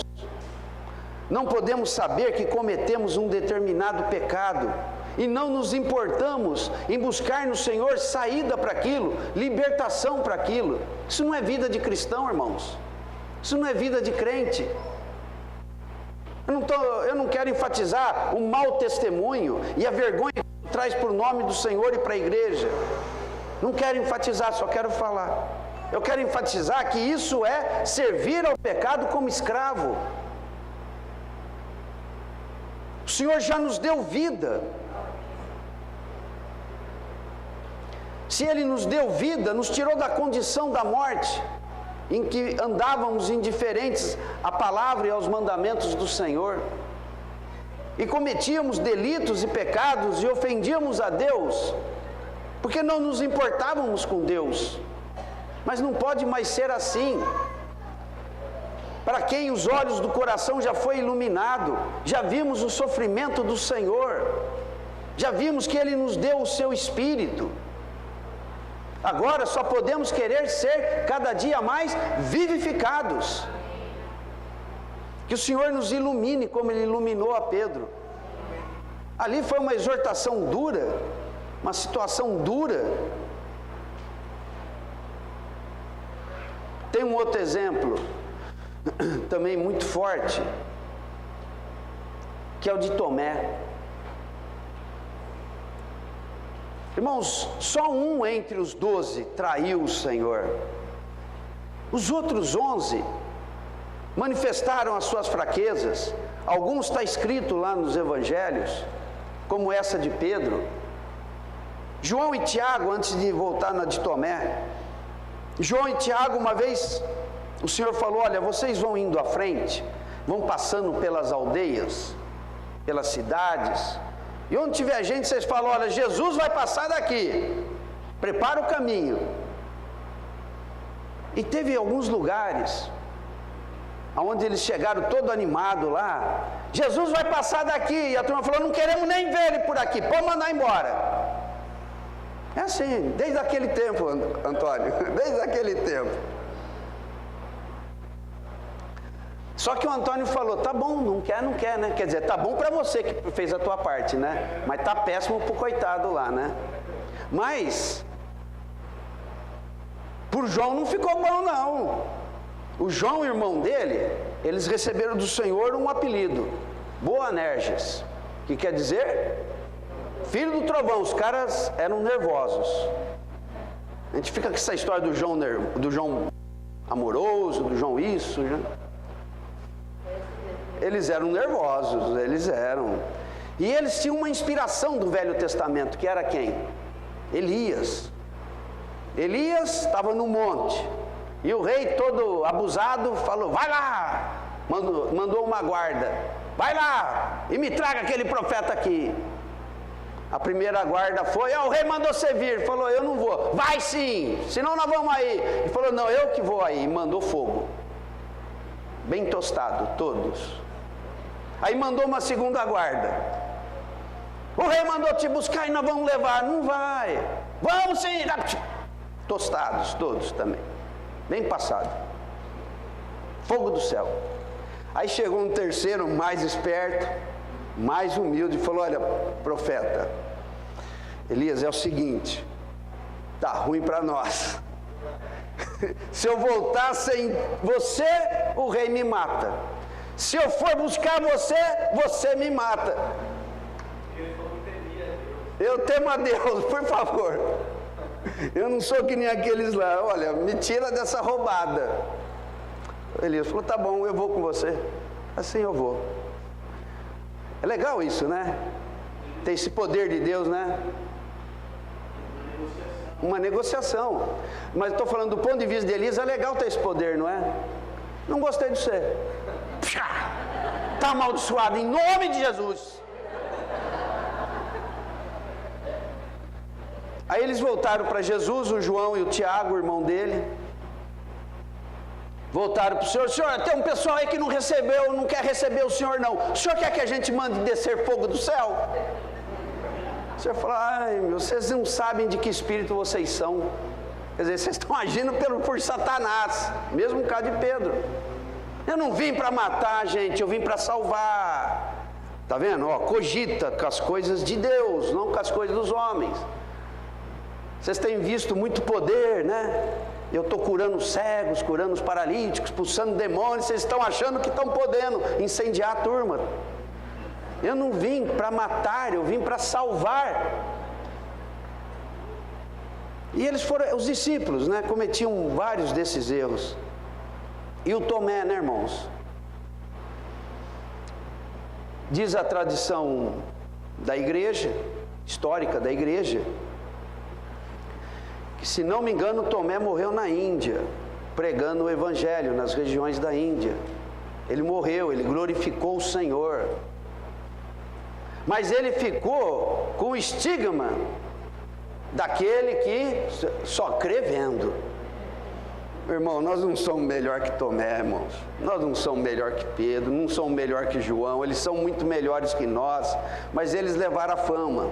não podemos saber que cometemos um determinado pecado, e não nos importamos em buscar no Senhor saída para aquilo, libertação para aquilo. Isso não é vida de cristão, irmãos. Isso não é vida de crente. Eu não quero enfatizar o mau testemunho e a vergonha que traz por nome do Senhor e para a igreja. Não quero enfatizar, só quero falar. Eu quero enfatizar que isso é servir ao pecado como escravo. O Senhor já nos deu vida. Se Ele nos deu vida, nos tirou da condição da morte, em que andávamos indiferentes à palavra e aos mandamentos do Senhor, e cometíamos delitos e pecados e ofendíamos a Deus, porque não nos importávamos com Deus. Mas não pode mais ser assim. Para quem os olhos do coração já foi iluminado, já vimos o sofrimento do Senhor, já vimos que Ele nos deu o seu Espírito. Agora só podemos querer ser cada dia mais vivificados. Que o Senhor nos ilumine como Ele iluminou a Pedro. Ali foi uma exortação dura, uma situação dura. Tem um outro exemplo, também muito forte, que é o de Tomé. Irmãos, só um entre os 12 traiu o Senhor. Os outros 11 manifestaram as suas fraquezas. Alguns está escrito lá nos evangelhos, como essa de Pedro. João e Tiago, antes de voltar na de Tomé, João e Tiago, uma vez, o Senhor falou: olha, vocês vão indo à frente, vão passando pelas aldeias, pelas cidades, e onde tiver gente, vocês falam: olha, Jesus vai passar daqui, prepara o caminho. E teve alguns lugares, onde eles chegaram todo animados lá, Jesus vai passar daqui. E a turma falou, não queremos nem ver ele por aqui, pode mandar embora. É assim, desde aquele tempo, Antônio, desde aquele tempo. Só que o Antônio falou, tá bom, não quer, né? Quer dizer, tá bom para você que fez a tua parte, né? Mas tá péssimo pro coitado lá, né? Mas, por João não ficou bom, não. O João, irmão dele, eles receberam do Senhor um apelido, Boanerges, que quer dizer, filho do trovão. Os caras eram nervosos. A gente fica com essa história do João amoroso, do João isso, né? Eles eram nervosos, eles eram. E eles tinham uma inspiração do Velho Testamento, que era quem? Elias. Elias estava no monte, e o rei todo abusado falou, vai lá, mandou uma guarda, vai lá e me traga aquele profeta aqui. A primeira guarda foi, o rei mandou você vir, falou, eu não vou. Vai sim, senão nós vamos aí. Ele falou, não, eu que vou aí, e mandou fogo, bem tostado, todos. Aí mandou uma segunda guarda, o rei mandou te buscar e nós vamos levar. Não vai, vamos sim, tostados todos também, bem passado, fogo do céu. Aí chegou um terceiro, mais esperto, mais humilde, e falou, olha, profeta Elias, é o seguinte, tá ruim para nós. Se eu voltar sem você, o rei me mata. Se eu for buscar você, você me mata. Eu temo a Deus, por favor. Eu não sou que nem aqueles lá. Olha, me tira dessa roubada. Elias falou, tá bom, eu vou com você. Assim eu vou. É legal isso, né? Tem esse poder de Deus, né? Uma negociação. Mas estou falando do ponto de vista de Elias, é legal ter esse poder, não é? Não gostei de você. Está amaldiçoado em nome de Jesus. Aí eles voltaram para Jesus, o João e o Tiago, o irmão dele. Voltaram para o Senhor, Senhor, tem um pessoal aí que não recebeu, não quer receber o Senhor não. O Senhor quer que a gente mande descer fogo do céu? O Senhor falou, ai, vocês não sabem de que espírito vocês são. Quer dizer, vocês estão agindo por Satanás, mesmo o caso de Pedro. Eu não vim para matar, gente, eu vim para salvar. Está vendo? Cogita com as coisas de Deus, não com as coisas dos homens. Vocês têm visto muito poder, né? Eu estou curando os cegos, curando os paralíticos, expulsando demônios. Vocês estão achando que estão podendo incendiar a turma. Eu não vim para matar, eu vim para salvar. E eles foram, os discípulos, né, cometiam vários desses erros. E o Tomé, né, irmãos? Diz a tradição da igreja, histórica da igreja, que, se não me engano, Tomé morreu na Índia, pregando o Evangelho nas regiões da Índia. Ele morreu, ele glorificou o Senhor. Mas ele ficou com o estigma daquele que só crê vendo. Irmão, nós não somos melhor que Tomé, irmãos. Nós não somos melhor que Pedro, não somos melhor que João. Eles são muito melhores que nós, mas eles levaram a fama.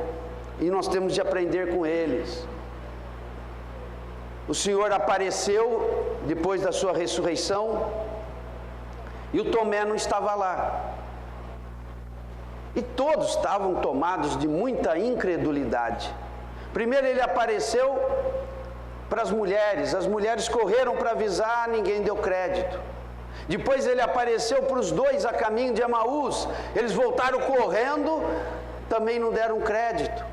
E nós temos de aprender com eles. O Senhor apareceu depois da sua ressurreição e o Tomé não estava lá. E todos estavam tomados de muita incredulidade. Primeiro ele apareceu para as mulheres correram para avisar, ninguém deu crédito. Depois ele apareceu para os dois a caminho de Emaús, eles voltaram correndo, também não deram crédito.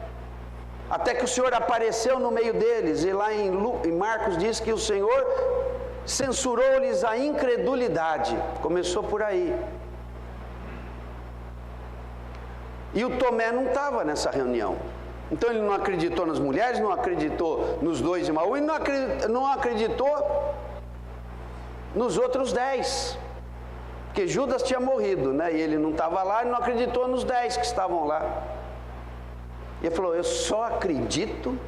Até que o Senhor apareceu no meio deles, e lá em Marcos diz que o Senhor censurou-lhes a incredulidade. Começou por aí. E o Tomé não estava nessa reunião. Então ele não acreditou nas mulheres, não acreditou nos dois de Emaús, e não acreditou nos outros 10. Porque Judas tinha morrido, né? E ele não estava lá, e não acreditou nos 10 que estavam lá. E ele falou, eu só acredito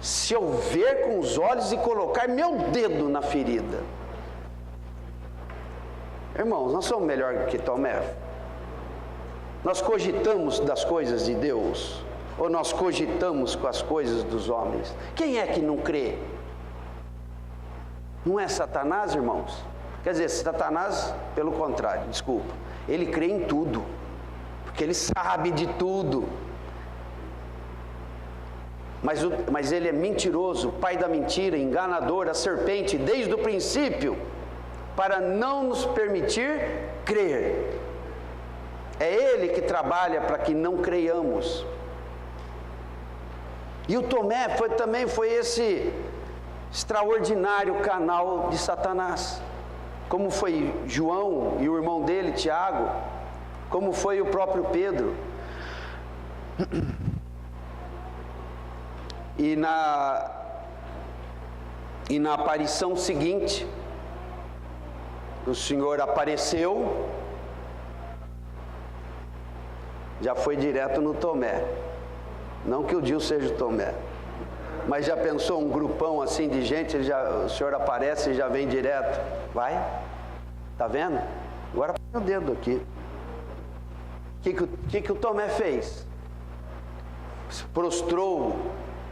se eu ver com os olhos e colocar meu dedo na ferida. Irmãos, nós somos melhor que Tomé. Nós cogitamos das coisas de Deus, ou nós cogitamos com as coisas dos homens? Quem é que não crê? Não é Satanás, irmãos? Quer dizer, Satanás, pelo contrário, desculpa, ele crê em tudo, porque ele sabe de tudo. Mas ele é mentiroso, pai da mentira, enganador, a serpente, desde o princípio, para não nos permitir crer. É ele que trabalha para que não creiamos. E o Tomé também foi esse extraordinário canal de Satanás, como foi João e o irmão dele, Tiago, como foi o próprio Pedro. E na aparição seguinte, o Senhor apareceu, já foi direto no Tomé. Não que o Dio seja o Tomé, mas já pensou um grupão assim de gente, o Senhor aparece e já vem direto? Vai? Está vendo? Agora põe o dedo aqui. O que o Tomé fez? Se prostrou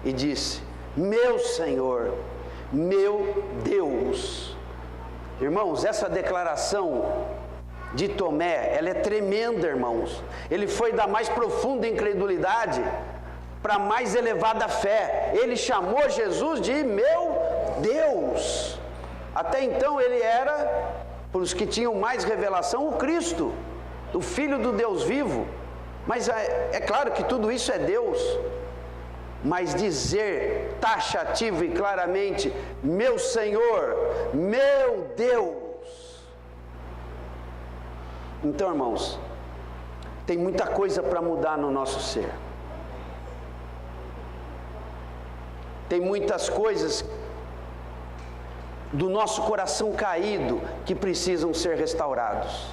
e disse: meu Senhor, meu Deus. Irmãos, essa declaração de Tomé, ela é tremenda, irmãos. Ele foi da mais profunda incredulidade para a mais elevada fé. Ele chamou Jesus de meu Deus. Até então ele era, para os que tinham mais revelação, o Cristo, o Filho do Deus vivo. Mas é claro que tudo isso é Deus. Mas dizer taxativo e claramente: meu Senhor, meu Deus. Então, irmãos, tem muita coisa para mudar no nosso ser. Tem muitas coisas do nosso coração caído que precisam ser restaurados.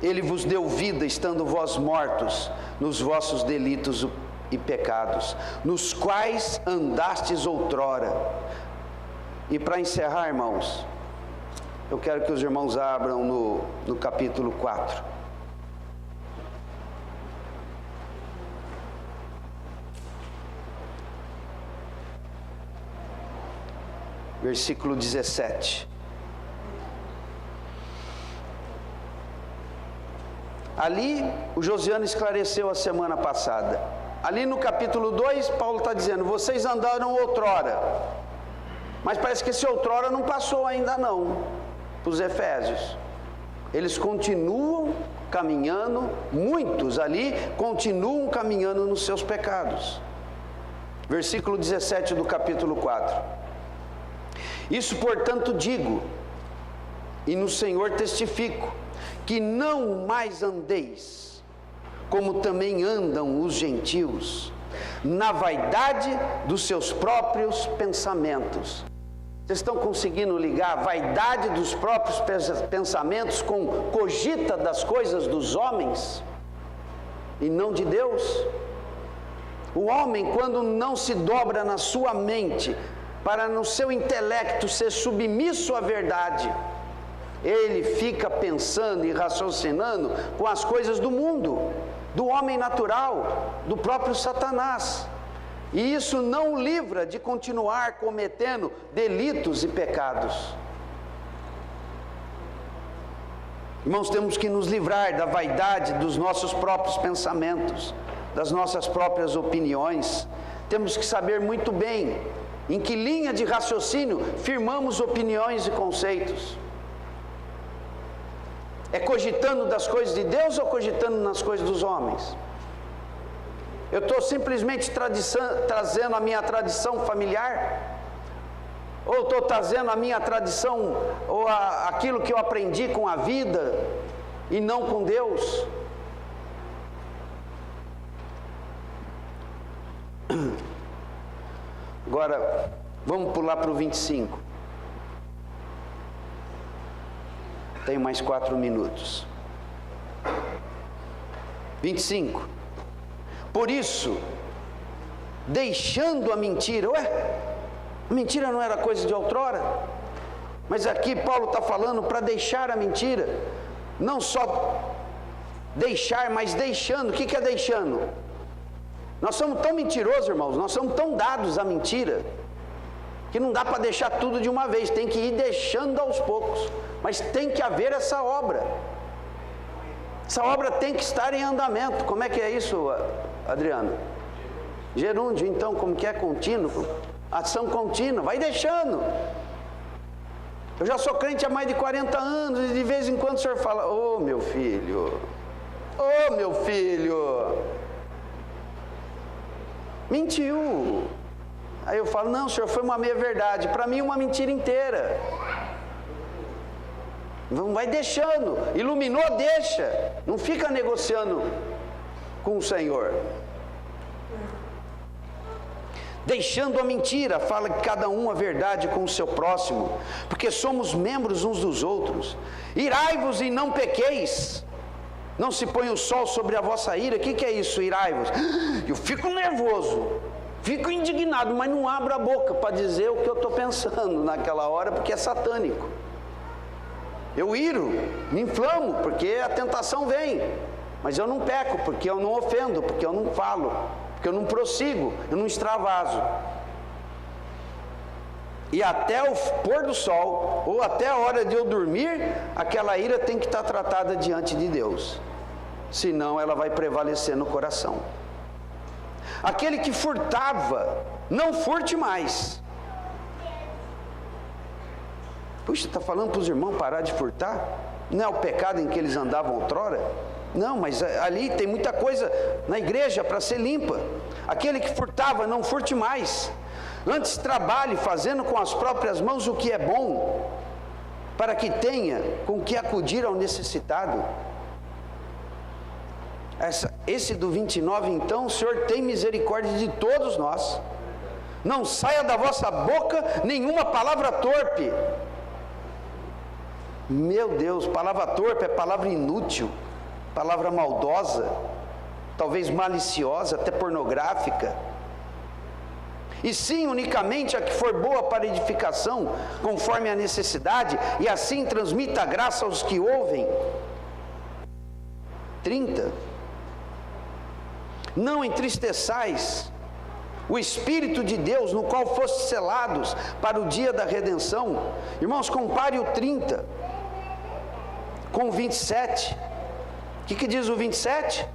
Ele vos deu vida, estando vós mortos nos vossos delitos e pecados, nos quais andastes outrora. E para encerrar, irmãos, eu quero que os irmãos abram no capítulo 4. Versículo 17. Ali, o Josiano esclareceu a semana passada. Ali no capítulo 2, Paulo está dizendo: vocês andaram outrora. Mas parece que esse outrora não passou ainda não, para os Efésios. Eles continuam caminhando, muitos ali continuam caminhando nos seus pecados. Versículo 17 do capítulo 4. Isso, portanto, digo, e no Senhor testifico, que não mais andeis, como também andam os gentios, na vaidade dos seus próprios pensamentos. Vocês estão conseguindo ligar a vaidade dos próprios pensamentos com cogita das coisas dos homens e não de Deus? O homem, quando não se dobra na sua mente, para no seu intelecto ser submisso à verdade, ele fica pensando e raciocinando com as coisas do mundo, do homem natural, do próprio Satanás. E isso não o livra de continuar cometendo delitos e pecados. Irmãos, temos que nos livrar da vaidade dos nossos próprios pensamentos, das nossas próprias opiniões. Temos que saber muito bem em que linha de raciocínio firmamos opiniões e conceitos. É cogitando das coisas de Deus ou cogitando nas coisas dos homens? Eu estou simplesmente trazendo a minha tradição familiar? Ou estou trazendo a minha tradição, ou aquilo que eu aprendi com a vida, e não com Deus? Agora, vamos pular para o 25. Tenho mais 4 minutos. 25. Por isso, deixando a mentira. A mentira não era coisa de outrora? Mas aqui Paulo está falando para deixar a mentira. não só deixar, mas deixando. O que é deixando? Nós somos tão mentirosos, irmãos, nós somos tão dados à mentira, que não dá para deixar tudo de uma vez, tem que ir deixando aos poucos, mas tem que haver essa obra tem que estar em andamento. Como é que é isso, Adriano? Gerúndio, então, como que é? Contínuo, ação contínua, vai deixando. Eu já sou crente há mais de 40 anos, e de vez em quando o senhor fala, ô meu filho, mentiu. Aí eu falo, não, senhor, foi uma meia verdade, para mim uma mentira inteira. Vai deixando, iluminou, deixa, não fica negociando com o Senhor. Deixando a mentira, fala cada um a verdade com o seu próximo, porque somos membros uns dos outros. Irai-vos e não pequeis, não se põe o sol sobre a vossa ira. O que é isso, irai-vos? Eu fico nervoso, fico indignado, mas não abro a boca para dizer o que eu estou pensando naquela hora, porque é satânico. Eu iro, me inflamo, porque a tentação vem, mas eu não peco, porque eu não ofendo, porque eu não falo, porque eu não prossigo, eu não extravaso. E até o pôr do sol, ou até a hora de eu dormir, aquela ira tem que estar tratada diante de Deus, senão ela vai prevalecer no coração. Aquele que furtava, não furte mais. Puxa, está falando para os irmãos parar de furtar? Não é o pecado em que eles andavam outrora? Não, mas ali tem muita coisa na igreja para ser limpa. Aquele que furtava, não furte mais. Antes trabalhe fazendo com as próprias mãos o que é bom, para que tenha com que acudir ao necessitado. Esse do 29, então, o Senhor tem misericórdia de todos nós. Não saia da vossa boca nenhuma palavra torpe. Meu Deus, palavra torpe é palavra inútil, palavra maldosa, talvez maliciosa, até pornográfica. E sim, unicamente a que for boa para edificação, conforme a necessidade, e assim transmita a graça aos que ouvem. 30. Não entristeçais o Espírito de Deus, no qual fostes selados para o dia da redenção. Irmãos, compare o 30 com o 27. O que diz o 27?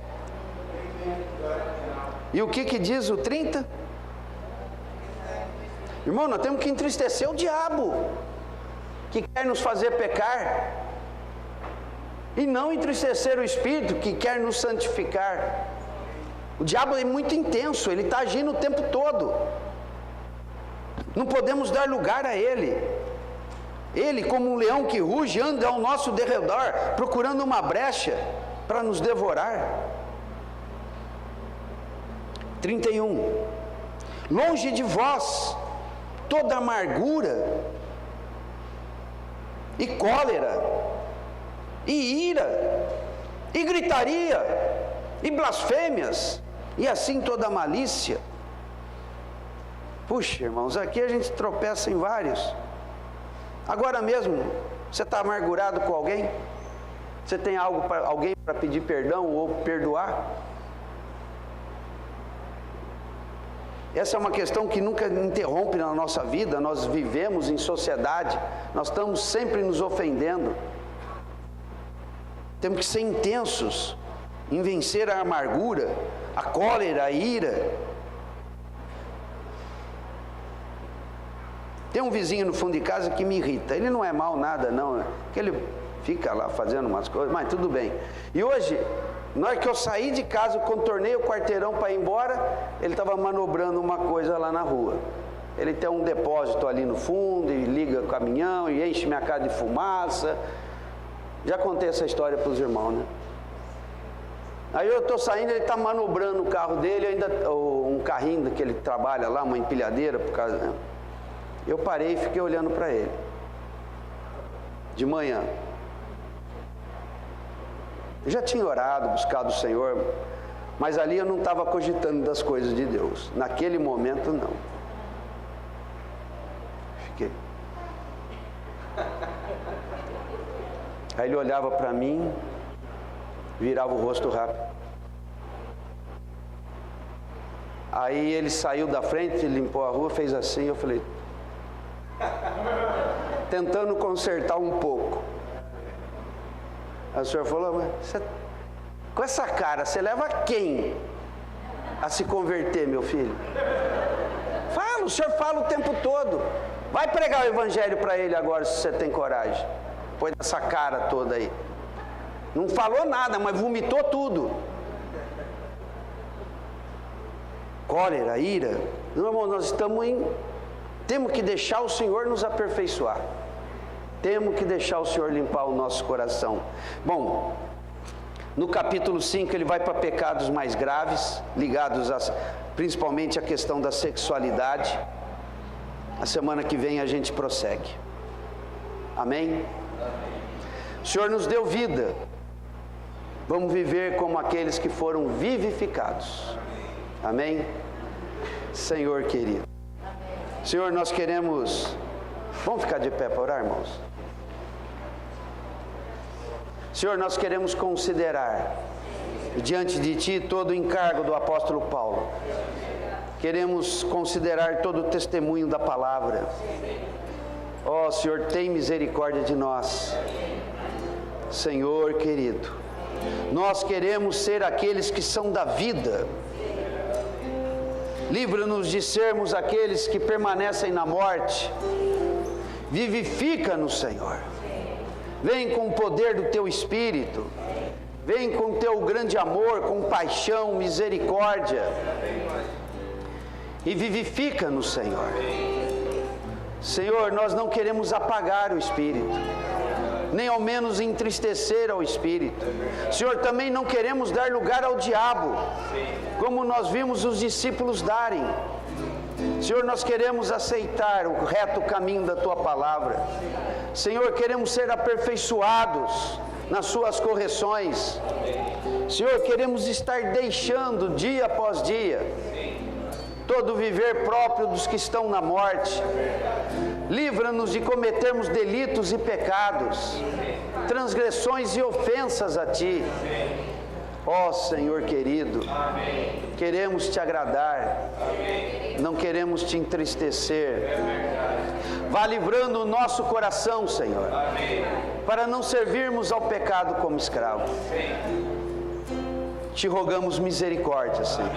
E o que diz o 30? Irmão, nós temos que entristecer o diabo, que quer nos fazer pecar, e não entristecer o Espírito, que quer nos santificar. O diabo é muito intenso, ele está agindo o tempo todo. Não podemos dar lugar a ele. Ele, como um leão que ruge, anda ao nosso derredor, procurando uma brecha para nos devorar. 31. Longe de vós toda amargura, e cólera, e ira, e gritaria, e blasfêmias, e assim toda malícia. Puxa, irmãos, aqui a gente tropeça em vários. Agora mesmo, você está amargurado com alguém? Você tem alguém para pedir perdão ou perdoar? Essa é uma questão que nunca interrompe na nossa vida. Nós vivemos em sociedade, nós estamos sempre nos ofendendo. Temos que ser intensos em vencer a amargura, a cólera, a ira. Tem um vizinho no fundo de casa que me irrita. Ele não é mau nada não, que ele fica lá fazendo umas coisas, mas tudo bem. E hoje, na hora que eu saí de casa, eu contornei o quarteirão para ir embora, ele estava manobrando uma coisa lá na rua. Ele tem um depósito ali no fundo, e liga o caminhão, e enche minha casa de fumaça. Já contei essa história para os irmãos, né? Aí eu estou saindo, ele está manobrando o carro dele, um carrinho que ele trabalha lá, uma empilhadeira, por causa, né? Eu parei e fiquei olhando para ele. De manhã. Eu já tinha orado, buscado o Senhor, mas ali eu não estava cogitando das coisas de Deus. Naquele momento, não. Fiquei. Aí ele olhava para mim, virava o rosto rápido. Aí ele saiu da frente, limpou a rua, fez assim, eu falei, tentando consertar um pouco. Aí o senhor falou, mas você, com essa cara, você leva quem a se converter, meu filho? Fala, o senhor fala o tempo todo. Vai pregar o evangelho para ele agora, se você tem coragem. Põe essa cara toda aí. Não falou nada, mas vomitou tudo. Cólera, ira. Não, irmão, nós temos que deixar o Senhor nos aperfeiçoar. Temos que deixar o Senhor limpar o nosso coração. Bom, no capítulo 5 ele vai para pecados mais graves, ligados principalmente à questão da sexualidade. A semana que vem a gente prossegue. Amém? O Senhor nos deu vida. Vamos viver como aqueles que foram vivificados. Amém? Senhor querido. Senhor, nós queremos... Vamos ficar de pé para orar, irmãos? Senhor, nós queremos considerar diante de Ti todo o encargo do apóstolo Paulo. Queremos considerar todo o testemunho da palavra. Ó Senhor, tem misericórdia de nós. Senhor querido, nós queremos ser aqueles que são da vida. Livra-nos de sermos aqueles que permanecem na morte. Vivifica-nos, Senhor. Vem com o poder do Teu Espírito. Vem com o Teu grande amor, compaixão, misericórdia. E vivifica-nos, Senhor. Senhor, nós não queremos apagar o Espírito, nem ao menos entristecer ao Espírito. Senhor, também não queremos dar lugar ao diabo, como nós vimos os discípulos darem. Senhor, nós queremos aceitar o reto caminho da Tua palavra. Senhor, queremos ser aperfeiçoados nas Suas correções. Senhor, queremos estar deixando dia após dia todo o viver próprio dos que estão na morte. Livra-nos de cometermos delitos e pecados, transgressões e ofensas a Ti. Ó Senhor querido, queremos Te agradar, não queremos Te entristecer. Vá livrando o nosso coração, Senhor, para não servirmos ao pecado como escravo. Te rogamos misericórdia, Senhor.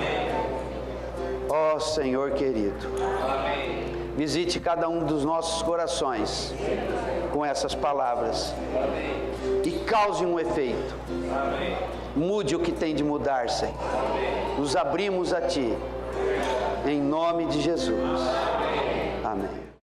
Ó Senhor querido, visite cada um dos nossos corações com essas palavras e cause um efeito. Mude o que tem de mudar, Senhor. Nos abrimos a Ti, em nome de Jesus. Amém.